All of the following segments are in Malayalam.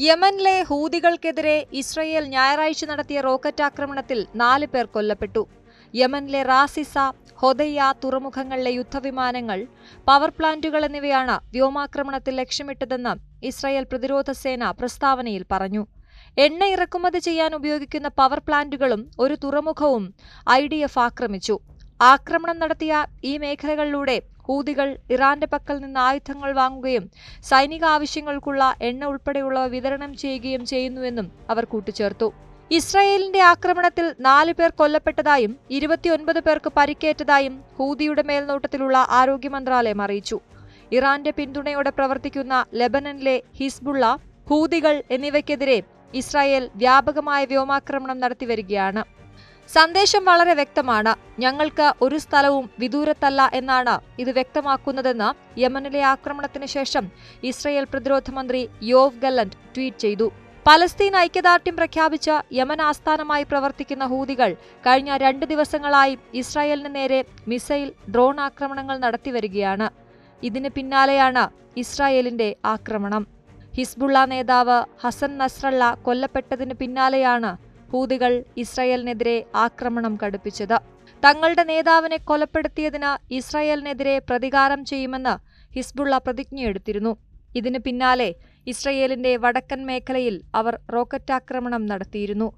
യമനിലെ ഹൂതികൾക്കെതിരെ ഇസ്രയേൽ ഞായറാഴ്ച നടത്തിയ റോക്കറ്റ് ആക്രമണത്തിൽ 4 പേർ കൊല്ലപ്പെട്ടു. യമനിലെ റാസിസ, ഹൊദയ്യ തുറമുഖങ്ങളിലെ യുദ്ധവിമാനങ്ങൾ, പവർ പ്ലാന്റുകൾ എന്നിവയാണ് വ്യോമാക്രമണത്തിൽ ലക്ഷ്യമിട്ടതെന്ന് ഇസ്രായേൽ പ്രതിരോധ സേന പ്രസ്താവനയിൽ പറഞ്ഞു. എണ്ണ ഇറക്കുമതി ചെയ്യാൻ ഉപയോഗിക്കുന്ന പവർ പ്ലാന്റുകളും ഒരു തുറമുഖവും IDF ആക്രമിച്ചു. ആക്രമണം നടത്തിയ ഈ മേഖലകളിലൂടെ ഹൂതികൾ ഇറാന്റെ പക്കൽ നിന്ന് ആയുധങ്ങൾ വാങ്ങുകയും സൈനിക ആവശ്യങ്ങൾക്കുള്ള എണ്ണ ഉൾപ്പെടെയുള്ളവ വിതരണം ചെയ്യുകയും ചെയ്യുന്നുവെന്നും അവർ കൂട്ടിച്ചേർത്തു. ഇസ്രായേലിന്റെ ആക്രമണത്തിൽ 4 പേർ കൊല്ലപ്പെട്ടതായും 29 പേർക്ക് പരിക്കേറ്റതായും ഹൂതിയുടെ മേൽനോട്ടത്തിലുള്ള ആരോഗ്യ മന്ത്രാലയം അറിയിച്ചു. ഇറാന്റെ പിന്തുണയോടെ പ്രവർത്തിക്കുന്ന ലെബനനിലെ ഹിസ്ബുള്ള, ഹൂതികൾ എന്നിവയ്ക്കെതിരെ ഇസ്രായേൽ വ്യാപകമായ വ്യോമാക്രമണം നടത്തിവരികയാണ്. സന്ദേശം വളരെ വ്യക്തമാണ്. ഞങ്ങൾക്ക് ഒരു സ്ഥലവും വിദൂരത്തല്ല എന്നാണ് ഇത് വ്യക്തമാക്കുന്നതെന്ന് യമനിലെ ആക്രമണത്തിന് ശേഷം ഇസ്രായേൽ പ്രതിരോധ മന്ത്രി യോവ് ഗല്ലന്റ് ട്വീറ്റ് ചെയ്തു. പലസ്തീൻ ഐക്യദാർഢ്യം പ്രഖ്യാപിച്ച യമൻ ആസ്ഥാനമായി പ്രവർത്തിക്കുന്ന ഹൂതികൾ കഴിഞ്ഞ 2 ദിവസങ്ങളായി ഇസ്രായേലിന് നേരെ മിസൈൽ, ഡ്രോൺ ആക്രമണങ്ങൾ നടത്തിവരികയാണ്. ഇതിന് പിന്നാലെയാണ് ഇസ്രായേലിന്റെ ആക്രമണം. ഹിസ്ബുള്ള നേതാവ് ഹസൻ നസ്രള്ള കൊല്ലപ്പെട്ടതിന് പിന്നാലെയാണ് ഹൂതികൾ ഇസ്രായേലിനെതിരെ ആക്രമണം കടുപ്പിച്ചത്. തങ്ങളുടെ നേതാവിനെ കൊലപ്പെടുത്തിയതിന് ഇസ്രായേലിനെതിരെ പ്രതികാരം ചെയ്യുമെന്ന് ഹിസ്ബുള്ള പ്രതിജ്ഞയെടുത്തിരുന്നു. ഇതിന് പിന്നാലെ ഇസ്രായേലിന്റെ വടക്കൻ മേഖലയിൽ അവർ റോക്കറ്റാക്രമണം നടത്തിയിരുന്നു.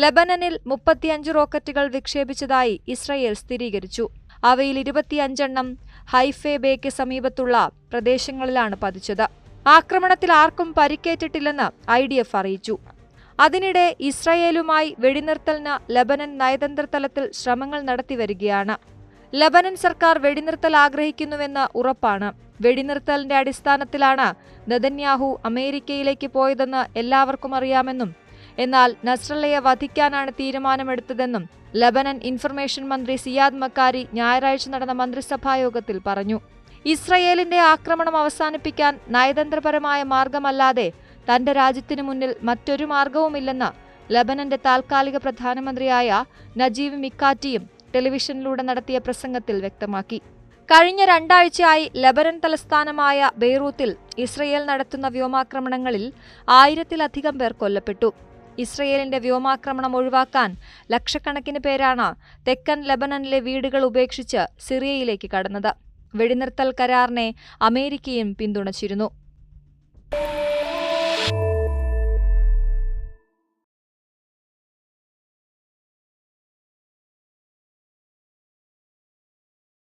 ലെബനനിൽ 35 റോക്കറ്റുകൾ വിക്ഷേപിച്ചതായി ഇസ്രായേൽ സ്ഥിരീകരിച്ചു. അവയിൽ 25 എണ്ണം ഹൈഫെ ബേക്ക് സമീപത്തുള്ള പ്രദേശങ്ങളിലാണ് പതിച്ചത്. ആക്രമണത്തിൽ ആർക്കും പരിക്കേറ്റിട്ടില്ലെന്ന് IDF അറിയിച്ചു. അതിനിടെ ഇസ്രായേലുമായി വെടിനിർത്തലിന് ലെബനൻ നയതന്ത്ര തലത്തിൽ ശ്രമങ്ങൾ നടത്തിവരികയാണ്. ലെബനൻ സർക്കാർ വെടിനിർത്തൽ ആഗ്രഹിക്കുന്നുവെന്ന് ഉറപ്പാണ്. വെടിനിർത്തലിന്റെ അടിസ്ഥാനത്തിലാണ് നെതന്യാഹു അമേരിക്കയിലേക്ക് പോയതെന്ന് എല്ലാവർക്കും അറിയാമെന്നും എന്നാൽ നസ്രള്ളയെ വധിക്കാനാണ് തീരുമാനമെടുത്തതെന്നും ലെബനൻ ഇൻഫർമേഷൻ മന്ത്രി സിയാദ് മക്കാരി ഞായറാഴ്ച നടന്ന മന്ത്രിസഭായോഗത്തിൽ പറഞ്ഞു. ഇസ്രായേലിന്റെ ആക്രമണം അവസാനിപ്പിക്കാൻ നയതന്ത്രപരമായ മാർഗമല്ലാതെ തന്റെ രാജ്യത്തിനു മുന്നിൽ മറ്റൊരു മാർഗവുമില്ലെന്ന് ലെബനന്റെ താൽക്കാലിക പ്രധാനമന്ത്രിയായ നജീബ് മിക്കാറ്റിയും ടെലിവിഷനിലൂടെ നടത്തിയ പ്രസംഗത്തിൽ വ്യക്തമാക്കി. കഴിഞ്ഞ 2 ആഴ്ചയായി ലെബനൻ തലസ്ഥാനമായ ബെയ്റൂത്തിൽ ഇസ്രയേൽ നടത്തുന്ന വ്യോമാക്രമണങ്ങളിൽ 1000-ലധികം പേർ കൊല്ലപ്പെട്ടു. ഇസ്രയേലിന്റെ വ്യോമാക്രമണം ഒഴിവാക്കാൻ ലക്ഷക്കണക്കിന് പേരാണ് തെക്കൻ ലെബനനിലെ വീടുകൾ ഉപേക്ഷിച്ച് സിറിയയിലേക്ക് കടന്നത്. വെടിനിർത്തൽ കരാറിനെ അമേരിക്കയും പിന്തുണച്ചിരുന്നു.